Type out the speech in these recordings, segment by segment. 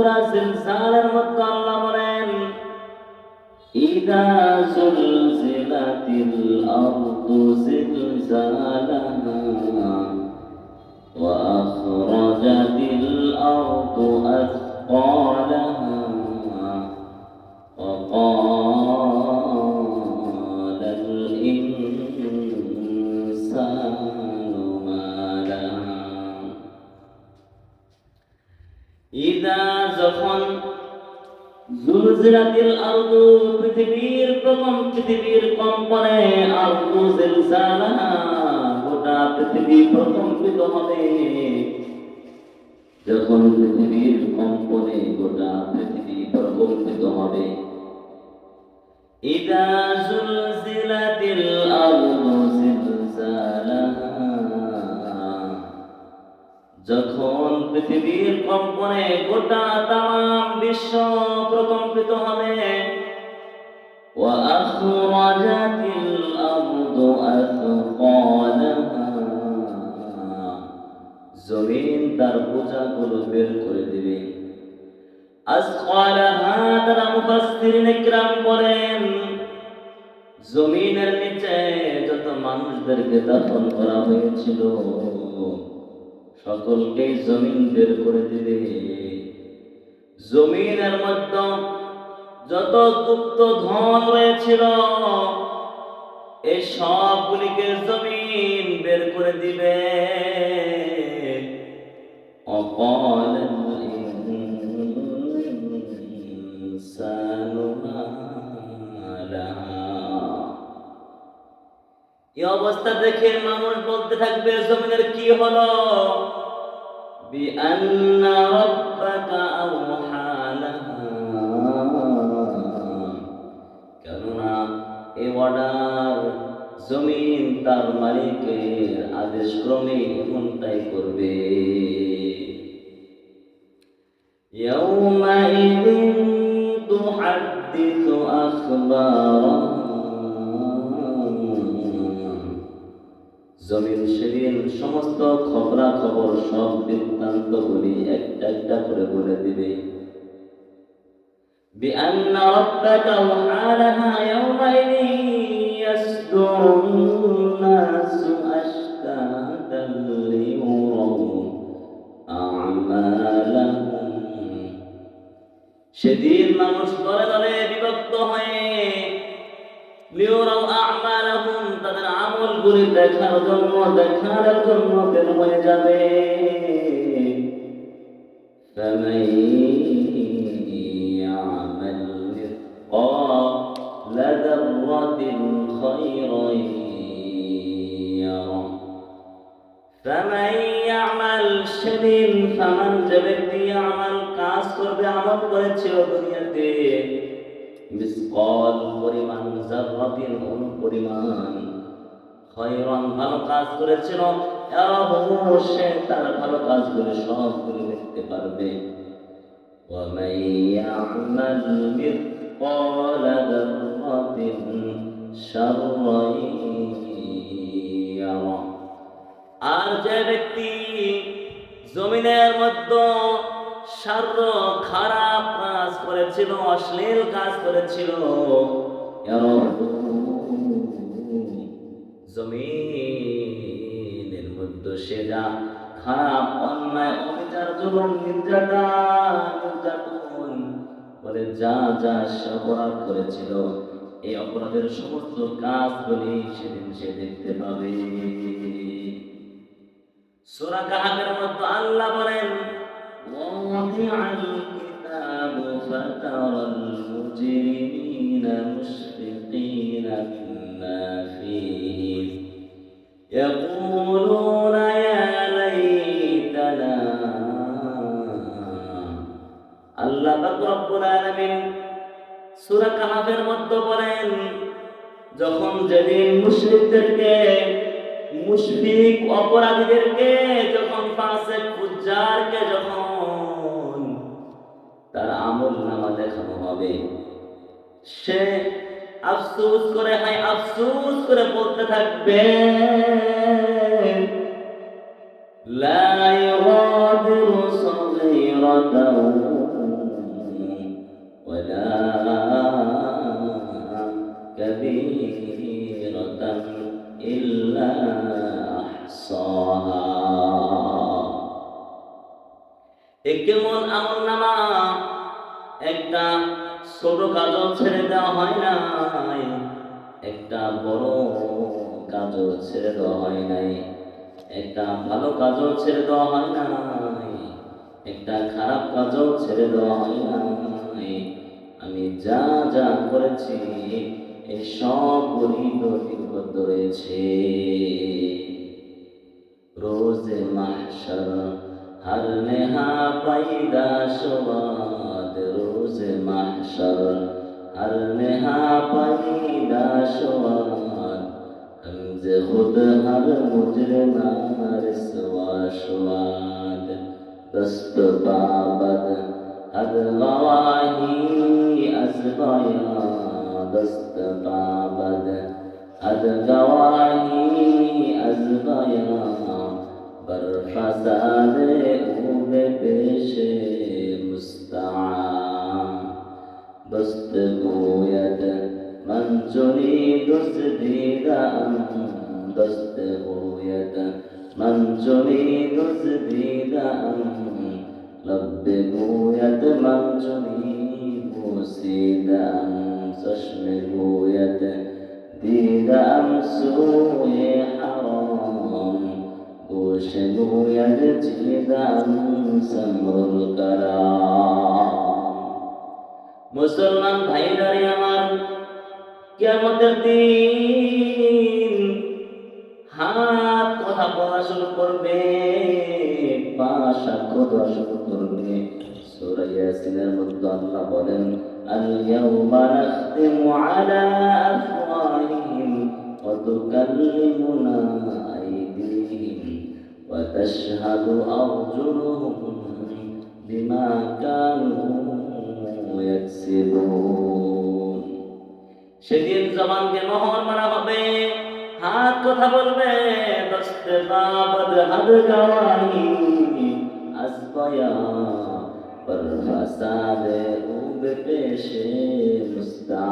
সূরা জিলজালের মধ্যে আল্লাহ বলেন ইযা যুলজিলাতিল আরদু জিলজালাহা ওয়া আখরাজাতিল আরদু আথqালাহা ওয়া ক্বালাল ইনসানু মা লাহা। ইযা যখন জুলজিলাতিল আরদু পৃথিবীর কম্পনে আরদু জিলজালাহা গোটা পৃথিবী প্রকম্পিত হবে। যখন পৃথিবীর কম্পনে গোটা পৃথিবী প্রকম্পিত হবে। ইযা জুলজিলাতিল আরদু জিলজালাহা যখন পৃথিবীর কম্পনে গোটা তাম বিশ্ব প্রকম্পিত হবে। ওয়া আখরাজাতিল আরদু আথqালাহা জমিন তার বোঝাগুলো বের করে দিবে। আথqালাহা তারা মুফাসসিরিন ইকরাম বলেন জমিনের নিচে যত মানুষদেরকে দাফন করা হয়েছিল সকলকে জমিন বের করে দিবে। জমিনের মধ্যে যত গুপ্ত ধন রয়েছিল এই সবগুলিকে জমিন বের করে দিবে। অকালাল ইনসানু মা লাহা এই অবস্থা দেখে মানুষ বলতে থাকবে জমিনের কি হলো। বিআন্না রাব্বাকা আওহা লাহা কেননা এই অর্ডার জমিন তার মালিকের আদেশ ক্রমে এমনটাই করবে। ইয়াউমাইযিন তুহাদ্দিসু আখবারাহা জমিন সেদিন সমস্ত খবরাখবর সব বৃত্তান্তগুলি একটা একটা করে বলে দিবে। বিআন্না রাব্বাকা ওয়াহালাহা ইয়াওমাইযিন ইয়াসদুরুন নাসু আশতাতান লিয়ুরাউ আ'মালাহুম সেদিন মানুষ দলে দলে বিভক্ত হয়ে লিয়ুরাউ আ'মালাহুম তাদের আমলগুলি দেখার জন্য বের হয়ে যাবে। ফামান ইয়া'মাল মিসকালা যাররাতিন খায়রান ইয়ারা ফামান ইয়া'মাল সেদিন ফামান যে ব্যক্তি ইয়া'মাল কাজ করবে আমল করেছিল দুনিয়াতে মিসকাল পরিমাণ যাররাতিন পরিমাণ খায়রান ভালো কাজ করেছিল সে তার ভালো কাজগুলো সবগুলো দেখতে পারবে। ওয়া মান ইয়া'মাল মিসকালা যাররাতিন শাররান ইয়ারা আর যে ব্যক্তি জমিনের মধ্যে শারর খারাপ কাজ করেছিল অশ্লীল কাজ করেছিল জমিনের মধ্যে সে যা খারাপ অন্যায় অবিচার জুলুম নির্যাতন বলে যা যা সে অপরাধ করেছিল এই অপরাধের সমস্ত কাজগুলি সেদিন সে দেখতে পাবে। সূরা কাহফের মধ্যে আল্লাহ বলেন ওয়াদিআল কিতাবু ফাতারাল মুজরিমিনা মুশফিকিনা মিম্মা ফীহি ইয়াকুলুনা ইয়া লাইতানা আল্লাহ পাক রব্বুল আলামিন সূরা কাহফের মধ্যে বলেন যখন যেদিন মুশরিকদেরকে মুশফিক অপরাধীদেরকে যখন ফাসিক ফুজ্জারকে যখন তার আমলনামা দেখানো হবে সে আফসোস করে বলতে থাকবে লা ইউগাদিরু সগীরাতাও কেমন আমল নামা, একটা ছোট কাজও ছেড়ে দেওয়া হয় নাই, একটা বড় কাজও ছেড়ে দেওয়া হয় নাই, একটা ভালো কাজও ছেড়ে দেওয়া হয় নাই, একটা খারাপ কাজও ছেড়ে দেওয়া হয় নাই। আমি যা যা করেছি এই সবগুলি লিপিবদ্ধ রয়েছে। রোজে মাহশর হর নেহা পাইদা সুবাদ, রোজে মাহশর হর নেহা পাইদা সুবাদ, हमसे खुद हर मुजरिमा रिसवा शुआद, दस्त बाबद हर गवाही अज़बाया, दस्त बाबद हर गवाही अज़बाया, बर फसाद ऊबे पेशे मुस्ताम, दस्त गोयद من جريد زديدا، دست گوید من جريد زديدا، لب گوید من جريد بوسيدا، چشم گوید دیدم سوی حرام، گوش گوید چیدم سمر القرام। মুসলমান ভাইরারে আমার, কিয়ামতের দিন হাত কথা বলা শুরু করবে, পা সাক্ষ্য দেওয়া শুরু করবে। সূরা ইয়াসিনের মধ্যে আল্লাহ বলেন, আল ইয়াউমা নাখতিমু আলা আফওয়াহিহিম ওয়া তুকাল্লিমুনা আইদিহিম ওয়া তাশহাদু আরজুলুহুম বিমা কানু ইয়াকসিবুন। সেদিন জবানকে মোহর মারা হবে, হাত কথা বলবে, দস্তে বাবদ হাদ গওয়াহি আসবায়া, पर फसाद ऊब पेशे मुस्ता,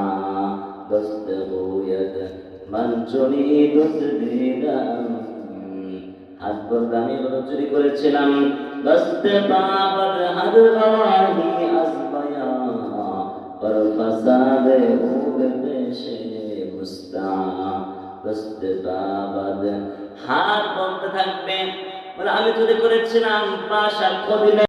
दस्त गोयद मन चुरी दुसदीदाम, হাত বলবে আমি এগুলো চুরি করেছিলাম, দস্তে বাবদ হাদ গওয়াহি আসবায়া, पर फसाद ऊब पेशे मुस्ता, दस्त बाबद। হাত বলতে থাকবে, বলে আমি চুরি করেছিলাম, পা সাক্ষ্য দিলে